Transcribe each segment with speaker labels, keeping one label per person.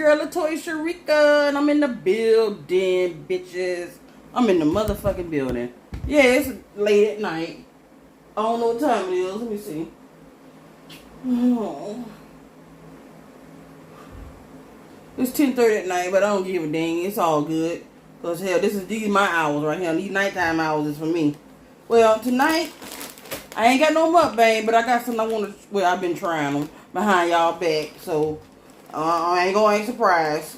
Speaker 1: girl Latoya Sharika, and I'm in the building, bitches. I'm in the motherfucking building. Yeah, it's late at night. I don't know what time it is. Let me see. Oh. It's 10:30 at night, but I don't give a dang. It's all good. Cause hell, these my hours right here. These nighttime hours is for me. Well, tonight I ain't got no mukbang, but I got something I want to. Well, I've been trying them behind y'all back, so I ain't gonna act surprised.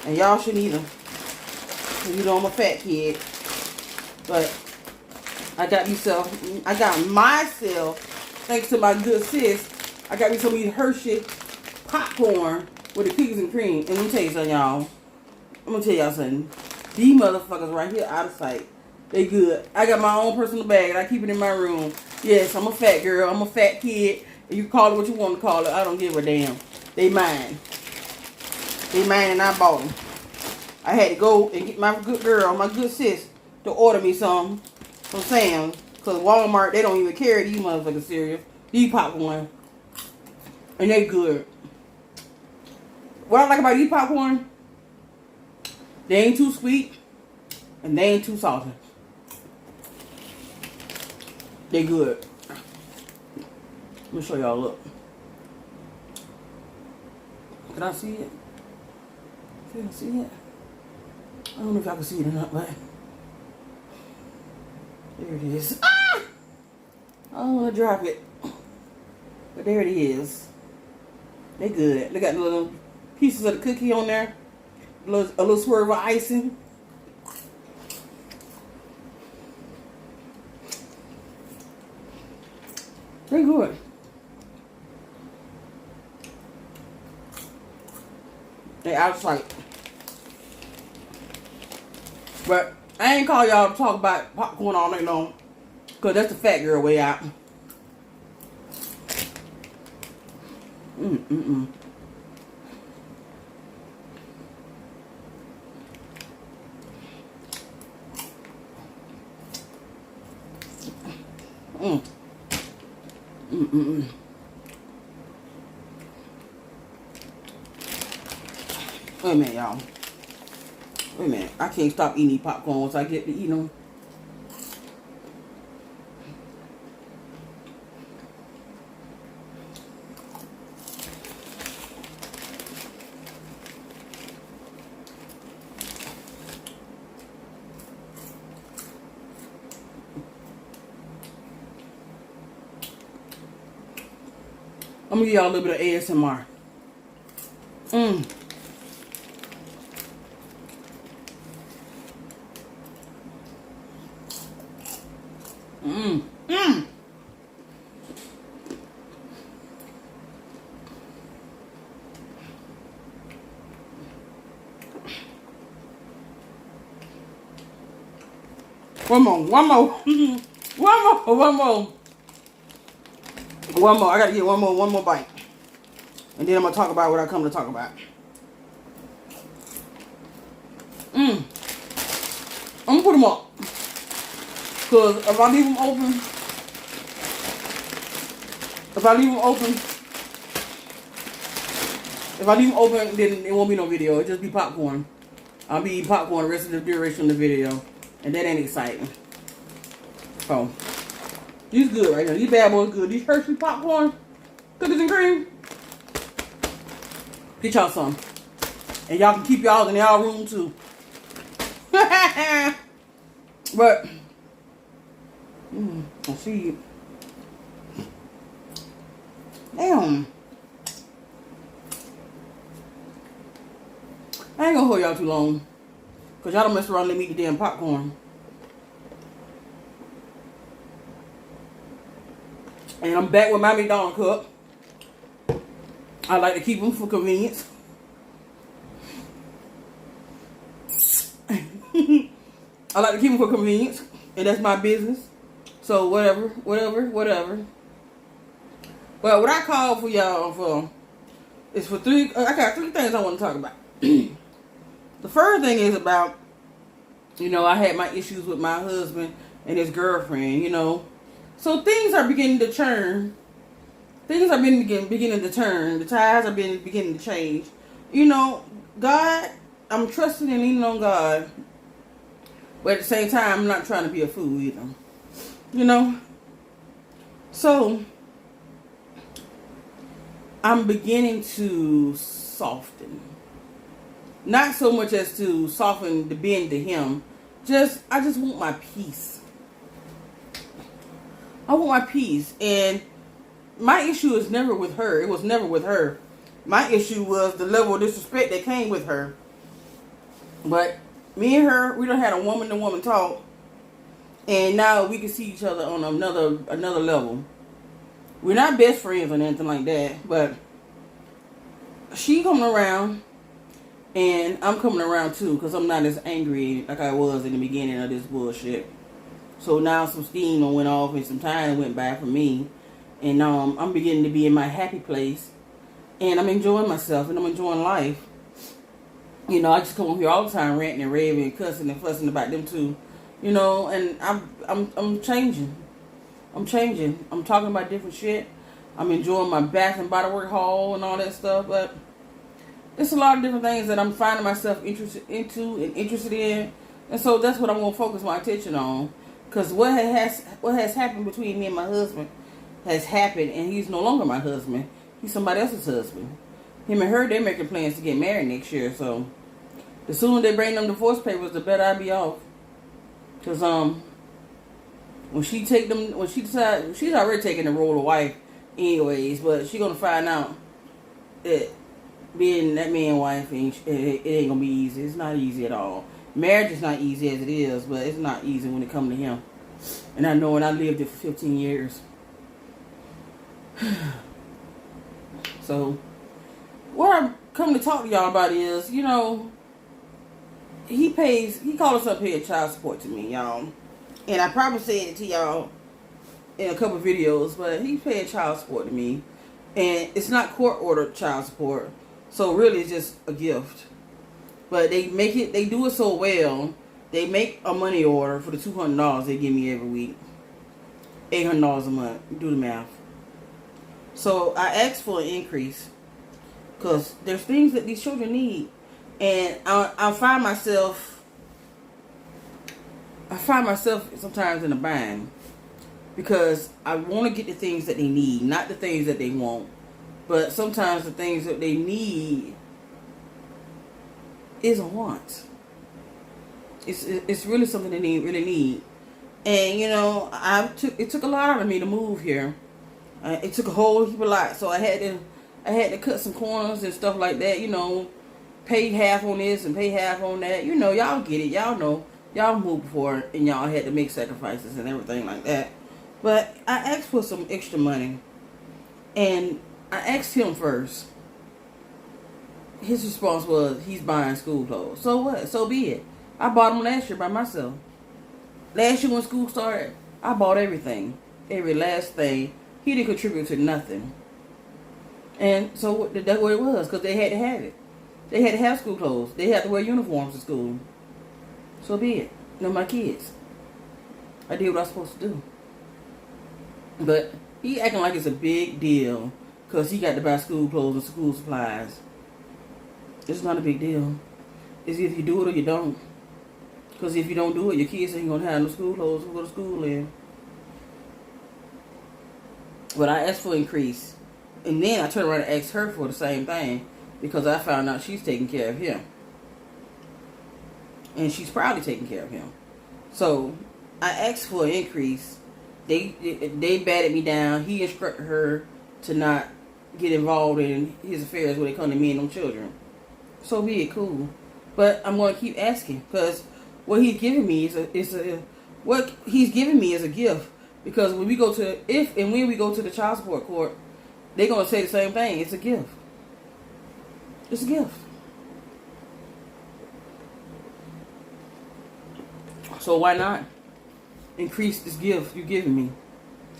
Speaker 1: And y'all shouldn't either. You know I'm a fat kid, but I got myself, thanks to my good sis, I got me some of these Hershey popcorn with the cookies and cream. And let me tell you something, y'all. I'm gonna tell y'all something. These motherfuckers right here out of sight. They good. I got my own personal bag and I keep it in my room. Yes, I'm a fat girl. I'm a fat kid. And you call it what you want to call it. I don't give a damn. They mine. They mine and I bought them. I had to go and get my good girl, my good sis, to order me some from Sam's. Because Walmart, they don't even carry these motherfucking cereal. These popcorn. And they good. What I like about these popcorn, they ain't too sweet and they ain't too salty. They good. Let me show y'all, look. Can I see it? Can I see it? I don't know if y'all can see it or not, but there it is. Ah! I don't want to drop it. But there it is. They good. They got little pieces of the cookie on there. A little swerve of icing. They good. They out of sight. But I ain't call y'all to talk about popcorn all night long. Because that's the fat girl way out. Mm. Wait a minute, y'all. Wait a minute. I can't stop eating popcorn once I get to eat them. I'm gonna give y'all a little bit of ASMR. One more. I gotta get one more bite. And then I'm gonna talk about what I come to talk about. I'm gonna put them up. Cause if I leave them open, then it won't be no video. It'll just be popcorn. I'll be eating popcorn the rest of the duration of the video. And that ain't exciting. So, these good right now. These bad boys good. These Hershey popcorn, cookies and cream. Get y'all some. And y'all can keep y'all in y'all room too. But, I see it. Damn. I ain't gonna hold y'all too long. Because y'all don't mess around and let me eat the damn popcorn. And I'm back with my McDonald's cup. I like to keep them for convenience. I like to keep them for convenience. And that's my business. So whatever. But what I called for y'all for is for I got three things I want to talk about. The first thing is about, I had my issues with my husband and his girlfriend, So things are beginning to turn. Things are beginning to turn. The tides are beginning to change you know, God, I'm trusting and leaning on God, but at the same time, I'm not trying to be a fool either. You know? So, I'm beginning to soften. Not so much as to soften the bend to him. I just want my peace. I want my peace. And my issue is never with her. It was never with her. My issue was the level of disrespect that came with her. But me and her, we done had a woman-to-woman talk. And now we can see each other on another level. We're not best friends or anything like that. But she coming around. And I'm coming around too. Because I'm not as angry like I was in the beginning of this bullshit. So now some steam went off and some time went by for me. And now I'm beginning to be in my happy place. And I'm enjoying myself and I'm enjoying life. You know, I just come over here all the time ranting and raving and cussing and fussing about them too. You know, and I'm changing. I'm changing. I'm talking about different shit. I'm enjoying my Bath and Body Works haul and all that stuff. But it's a lot of different things that I'm finding myself interested in. And so that's what I'm going to focus my attention on. Because what has happened between me and my husband has happened, and he's no longer my husband. He's somebody else's husband. Him and her, they're making plans to get married next year. So the sooner they bring them divorce papers, the better I be off. Because when she decides, she's already taking the role of wife anyways, but she's going to find out that being that man wife, it ain't going to be easy. It's not easy at all. Marriage is not easy as it is, but it's not easy when it comes to him. And I know, and I lived it for 15 years. So, what I'm coming to talk to y'all about is, you know, he called us up here child support to me, y'all. And I probably said it to y'all in a couple videos, but he's paying child support to me. And it's not court-ordered child support, so really it's just a gift. But they do it so well, they make a money order for the $200 they give me every week. $800 a month. Do the math. So I asked for an increase because there's things that these children need, and I find myself sometimes in a bind because I want to get the things that they need, not the things that they want, but sometimes the things that they need is a want. It's really something that they really need, and you know it took a lot out of me to move here. It took a whole heap of lot, so I had to cut some corners and stuff like that. You know, pay half on this and pay half on that. You know, y'all get it. Y'all know. Y'all moved before, and y'all had to make sacrifices and everything like that. But I asked for some extra money, and I asked him first. His response was, he's buying school clothes. So what? So be it. I bought them last year by myself. Last year when school started, I bought everything. Every last thing. He didn't contribute to nothing. And so that's what it was, because they had to have it. They had to have school clothes. They had to wear uniforms to school. So be it. You know, my kids. I did what I was supposed to do. But he acting like it's a big deal because he got to buy school clothes and school supplies. It's not a big deal. It's either you do it or you don't. Because if you don't do it, your kids ain't going to have no school clothes to go to school in. But I asked for an increase. And then I turned around and asked her for the same thing. Because I found out she's taking care of him. And she's probably taking care of him. So I asked for an increase. They batted me down. He instructed her to not get involved in his affairs when it comes to me and them children. So be it, cool. But I'm going to keep asking. Because what he's giving me is a gift. Because when we go to the child support court, they're going to say the same thing. It's a gift. It's a gift. So why not increase this gift you're giving me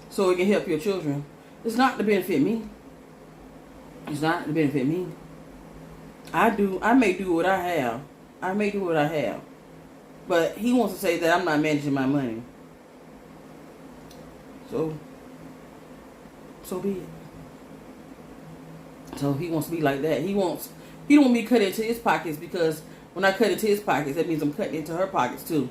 Speaker 1: so it can help your children? It's not to benefit me. It's not to benefit me. I may do what I have. But he wants to say that I'm not managing my money. So be it. So he wants to be like that. He wants He don't want me to cut into his pockets because when I cut into his pockets, that means I'm cutting into her pockets too.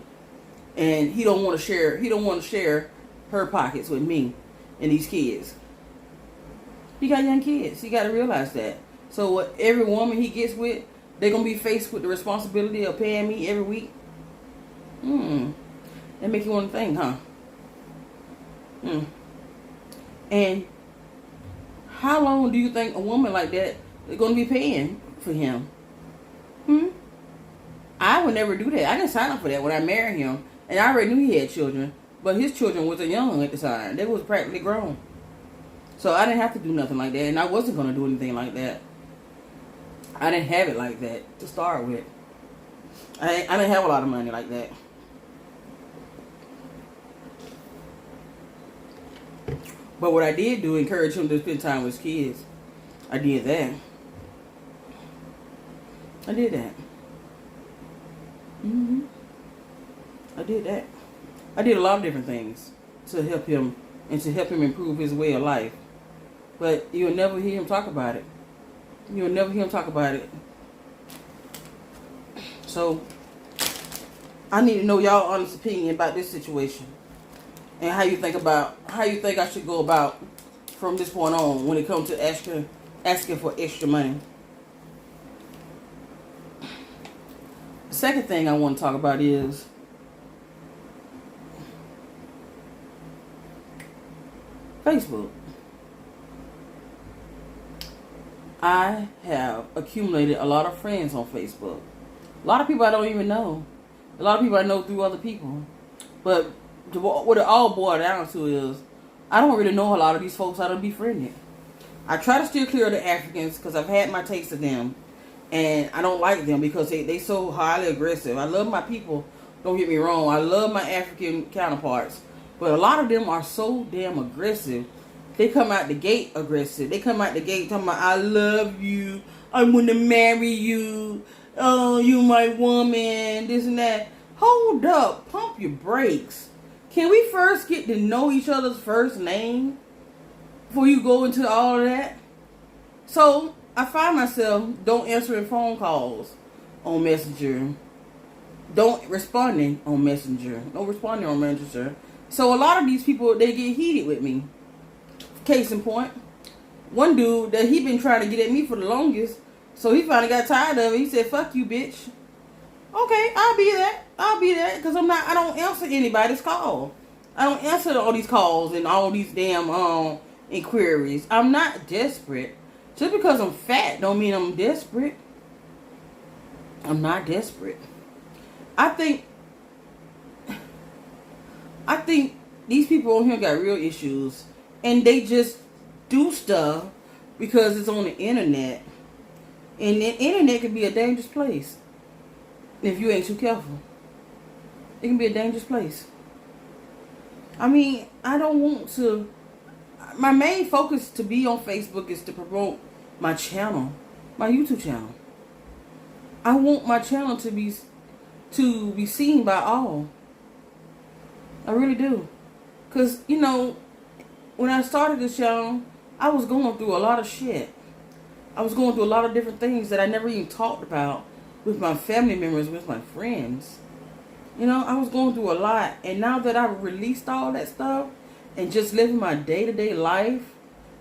Speaker 1: And he don't want to share. He don't want to share her pockets with me and these kids. He got young kids. He got to realize that. So every woman he gets with, they're gonna be faced with the responsibility of paying me every week. That make you want to think, huh? And how long do you think a woman like that is going to be paying for him? I would never do that. I didn't sign up for that when I married him. And I already knew he had children. But his children wasn't young at the time. They was practically grown. So I didn't have to do nothing like that. And I wasn't going to do anything like that. I didn't have it like that to start with. I didn't have a lot of money like that. But what I did do, encourage him to spend time with his kids. I did that. I did that. I did that. I did a lot of different things to help him and to help him improve his way of life. But you'll never hear him talk about it. You'll never hear him talk about it. So, I need to know y'all honest opinion about this situation. And how you think I should go about from this point on when it comes to asking for extra money. The second thing I want to talk about is Facebook. I have accumulated a lot of friends on Facebook. A lot of people I don't even know. A lot of people I know through other people. But what it all boils down to is I don't really know a lot of these folks I done befriended. I try to steer clear of the Africans because I've had my taste of them. And I don't like them because they so highly aggressive. I love my people. Don't get me wrong. I love my African counterparts. But a lot of them are so damn aggressive. They come out the gate aggressive. They come out the gate talking about, I love you. I want to marry you. Oh, you my woman. This and that. Hold up. Pump your brakes. Can we first get to know each other's first name before you go into all of that? So, I find myself don't answering phone calls on Messenger. Don't responding on Messenger. No responding on Messenger. So, a lot of these people, they get heated with me. Case in point, one dude that he been trying to get at me for the longest, so he finally got tired of it. He said, fuck you, bitch. Okay, I'll be that, because I don't answer anybody's call. I don't answer all these calls and all these damn inquiries. I'm not desperate. Just because I'm fat don't mean I'm desperate. I'm not desperate. I think these people on here got real issues. And they just do stuff because it's on the internet. And the internet can be a dangerous place if you ain't too careful. It can be a dangerous place. I mean, I don't want to... My main focus to be on Facebook is to promote my channel, my YouTube channel. I want my channel to be seen by all. I really do. Because, you know... When I started this channel, I was going through a lot of shit. I was going through a lot of different things that I never even talked about with my family members, with my friends. You know, I was going through a lot. And now that I've released all that stuff and just living my day-to-day life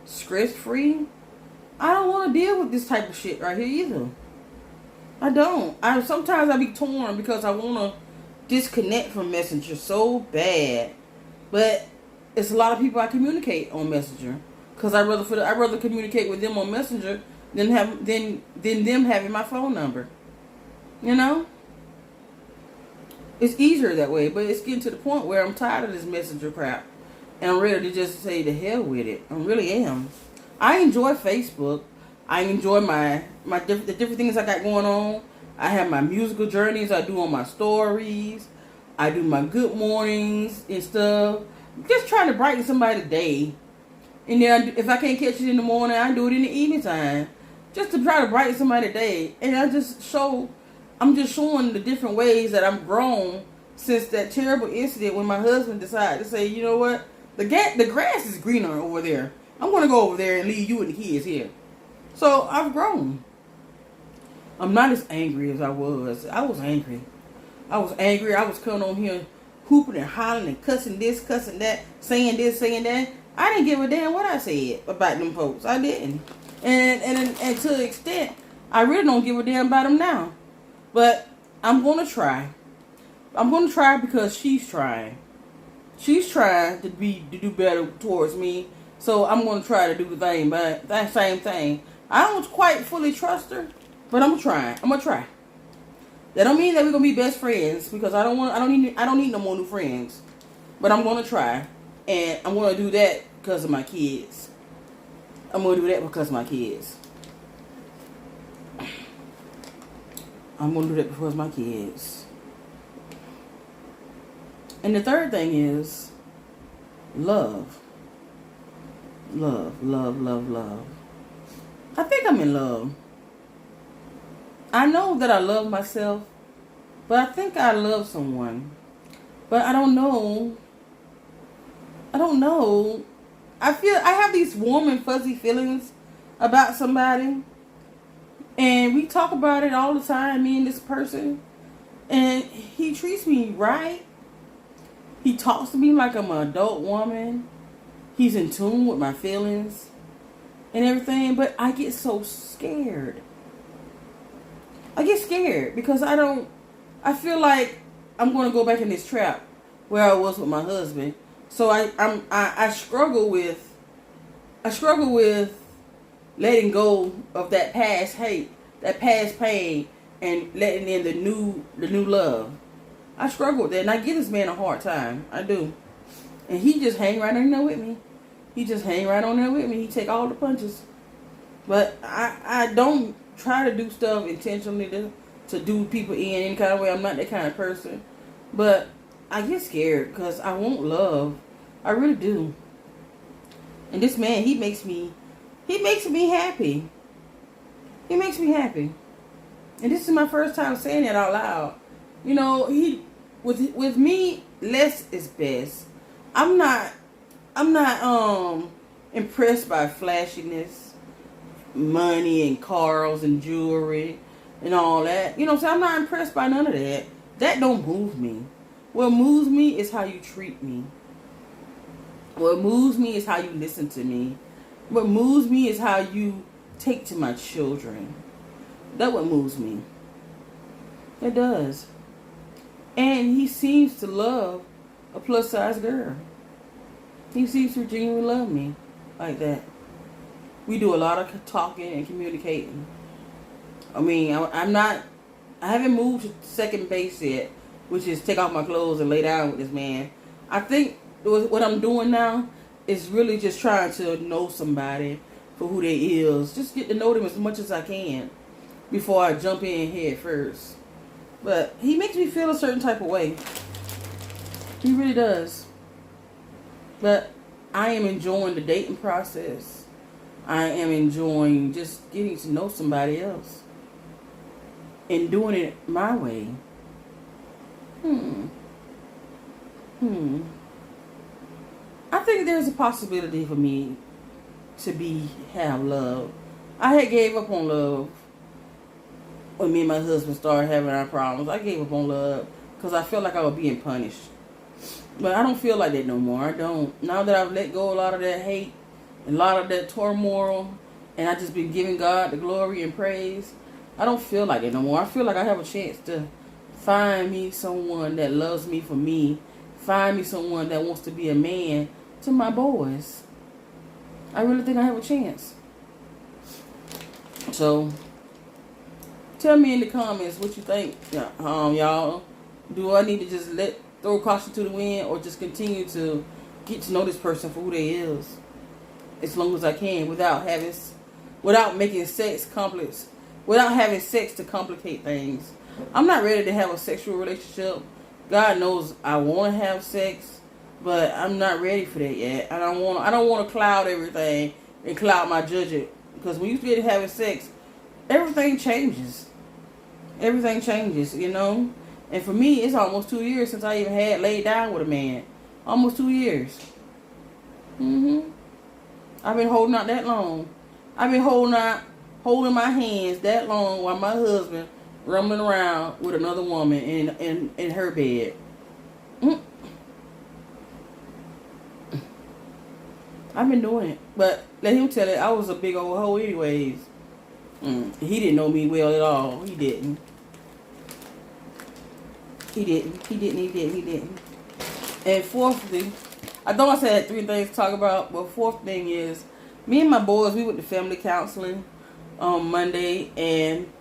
Speaker 1: stress-free, I don't want to deal with this type of shit right here either. I don't. Sometimes I be torn because I want to disconnect from Messenger so bad. But... it's a lot of people I communicate on Messenger, because I rather communicate with them on Messenger than them having my phone number. You know, it's easier that way. But it's getting to the point where I'm tired of this Messenger crap, and I'm ready to just say the hell with it. I really am. I enjoy Facebook. I enjoy the different things I got going on. I have my musical journeys I do on my stories. I do my good mornings and stuff. Just trying to brighten somebody's day. And then if I can't catch it in the morning, I do it in the evening time. Just to try to brighten somebody's day. And I'm just showing the different ways that I'm grown since that terrible incident when my husband decided to say, you know what? The grass is greener over there. I'm going to go over there and leave you and the kids here. So I've grown. I'm not as angry as I was. I was angry. I was angry. I was coming on here hooping and hollering and cussing this, cussing that, saying this, saying that. I didn't give a damn what I said about them folks. I didn't. And to an extent, I really don't give a damn about them now. But I'm going to try. I'm going to try because she's trying. She's trying to do better towards me. So I'm going to try to do the thing. But that same thing. I don't quite fully trust her. But I'm trying. I'm going to try. That don't mean that we're gonna be best friends because I don't need no more new friends. But I'm gonna try. And I'm gonna do that because of my kids. I'm gonna do that because of my kids. I'm gonna do that because of my kids. And the third thing is love. Love, love, love, love. I think I'm in love. I know that I love myself, but I think I love someone. But I don't know. I have these warm and fuzzy feelings about somebody. And we talk about it all the time, me and this person. And he treats me right. He talks to me like I'm an adult woman. He's in tune with my feelings and everything. But I get so scared. I get scared because I feel like I'm going to go back in this trap where I was with my husband. So I struggle with letting go of that past hate, that past pain, and letting in the new love. I struggle with that, and I give this man a hard time. I do, and he just hang right on there with me. He take all the punches, but I don't try to do stuff intentionally to do people in any kind of way. I'm not that kind of person. But I get scared because I want love. I really do. And this man, he makes me happy. He makes me happy. And this is my first time saying it out loud. You know, with me, less is best. I'm not impressed by flashiness, money and cars and jewelry and all that. You know what I'm saying? I'm not impressed by none of that. That don't move me. What moves me is how you treat me. What moves me is how you listen to me. What moves me is how you take to my children. That's what moves me. It does. And he seems to love a plus size girl. He seems to genuinely love me like that. We do a lot of talking and communicating. I mean, I haven't moved to second base yet, which is take off my clothes and lay down with this man. I think what I'm doing now is really just trying to know somebody for who they is. Just get to know them as much as I can before I jump in head first. But he makes me feel a certain type of way. He really does. But I am enjoying the dating process. I am enjoying just getting to know somebody else and doing it my way. I think there's a possibility for me to have love. I had gave up on love when me and my husband started having our problems. I gave up on love because I felt like I was being punished. But I don't feel like that no more. I don't. Now that I've let go a lot of that hate, and a lot of that turmoil, and I just been giving God the glory and praise, I don't feel like it no more. I feel like I have a chance to find me someone that loves me for me. Find me someone that wants to be a man to my boys. I really think I have a chance. So, tell me in the comments what you think, y'all. Do I need to just throw caution to the wind, or just continue to get to know this person for who they is, as long as I can, without making sex complex, without having sex to complicate things. I'm not ready to have a sexual relationship. God knows I want to have sex, but I'm not ready for that yet. I don't want to cloud everything and cloud my judgment, because when you get having sex, everything changes. Everything changes, you know. And for me, it's almost 2 years since I even had laid down with a man. Almost 2 years. I've been holding out that long. I've been holding out holding my hands that long while my husband rumbling around with another woman in her bed. I've been doing it, but let him tell it. I was a big old hoe anyways. He didn't know me well at all. He didn't. And fourthly, I thought I said I had 3 things to talk about, but fourth thing is, me and my boys, we went to family counseling on Monday, and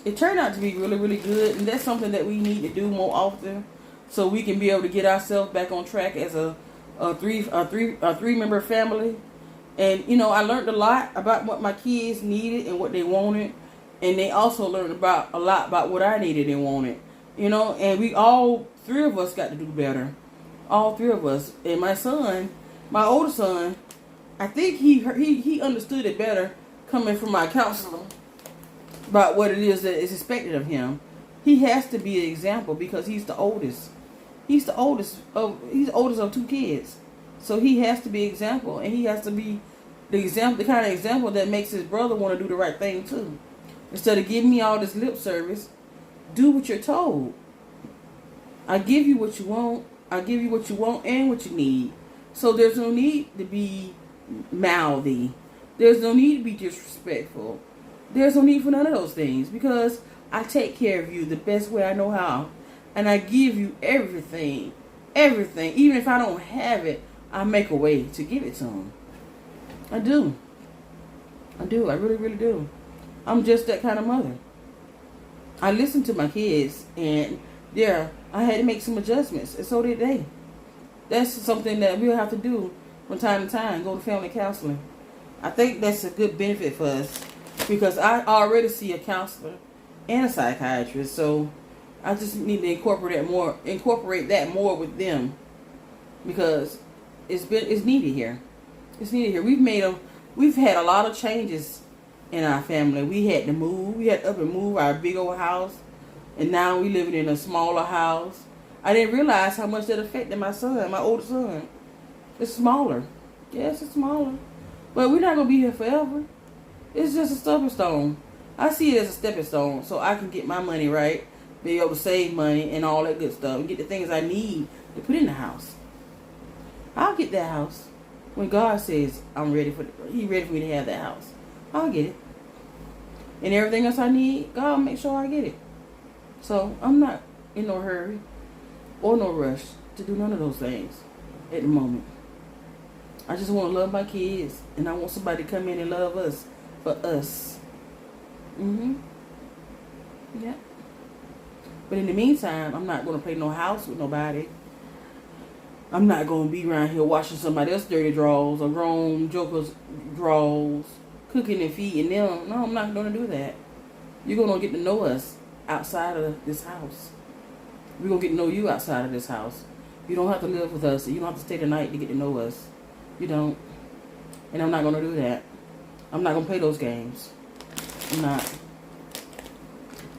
Speaker 1: it turned out to be really, really good, and that's something that we need to do more often, so we can be able to get ourselves back on track as a three-member family. And I learned a lot about what my kids needed and what they wanted, and they also learned a lot about what I needed and wanted. And we all 3 of us got to do better. All 3 of us. And my son, my older son, I think he understood it better coming from my counselor about what it is that is expected of him. He has to be an example because he's the oldest. He's the oldest of 2 kids. So he has to be an example, and he has to be the kind of example that makes his brother want to do the right thing too. Instead of giving me all this lip service, do what you're told. I give you what you want. I give you what you want and what you need. So there's no need to be mouthy. There's no need to be disrespectful. There's no need for none of those things, because I take care of you the best way I know how. And I give you everything. Everything. Even if I don't have it, I make a way to give it to them. I do. I really, really do. I'm just that kind of mother. I listen to my kids, and I had to make some adjustments, and so did they. That's something that we'll have to do from time to time, go to family counseling. I think that's a good benefit for us, because I already see a counselor and a psychiatrist, so I just need to incorporate that more with them, because it's needed here. It's needed here. We've had a lot of changes in our family. We had to move. We had to up and move our big old house, and now we living in a smaller house. I didn't realize how much that affected my son, my older son. It's smaller. Yes, it's smaller. But we're not going to be here forever. It's just a stepping stone. I see it as a stepping stone so I can get my money right, be able to save money and all that good stuff, and get the things I need to put in the house. I'll get that house when God says He's ready for me to have that house. I'll get it. And everything else I need, God will make sure I get it. So I'm not in no hurry or no rush to do none of those things at the moment. I just want to love my kids, and I want somebody to come in and love us for us. Yeah. But in the meantime, I'm not going to play no house with nobody. I'm not going to be around here washing somebody else's dirty drawers or grown jokers' drawers, cooking and feeding them. No, I'm not going to do that. You're going to get to know us outside of this house. We're going to get to know you outside of this house. You don't have to live with us. You don't have to stay the night to get to know us. You don't. And I'm not going to do that. I'm not going to play those games. I'm not.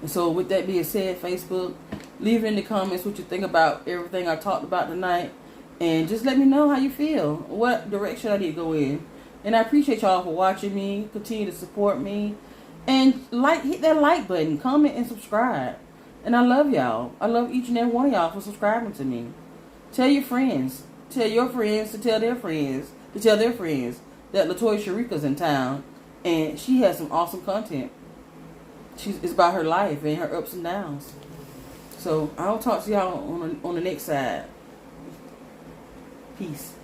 Speaker 1: And so with that being said, Facebook, leave in the comments what you think about everything I talked about tonight. And just let me know how you feel. What direction I need to go in. And I appreciate y'all for watching me. Continue to support me. And hit that like button. Comment and subscribe. And I love y'all. I love each and every one of y'all for subscribing to me. Tell your friends. Tell your friends to tell their friends. To tell their friends that Latoya Sharika's in town. And she has some awesome content. It's about her life and her ups and downs. So I'll talk to y'all on the next side. Peace.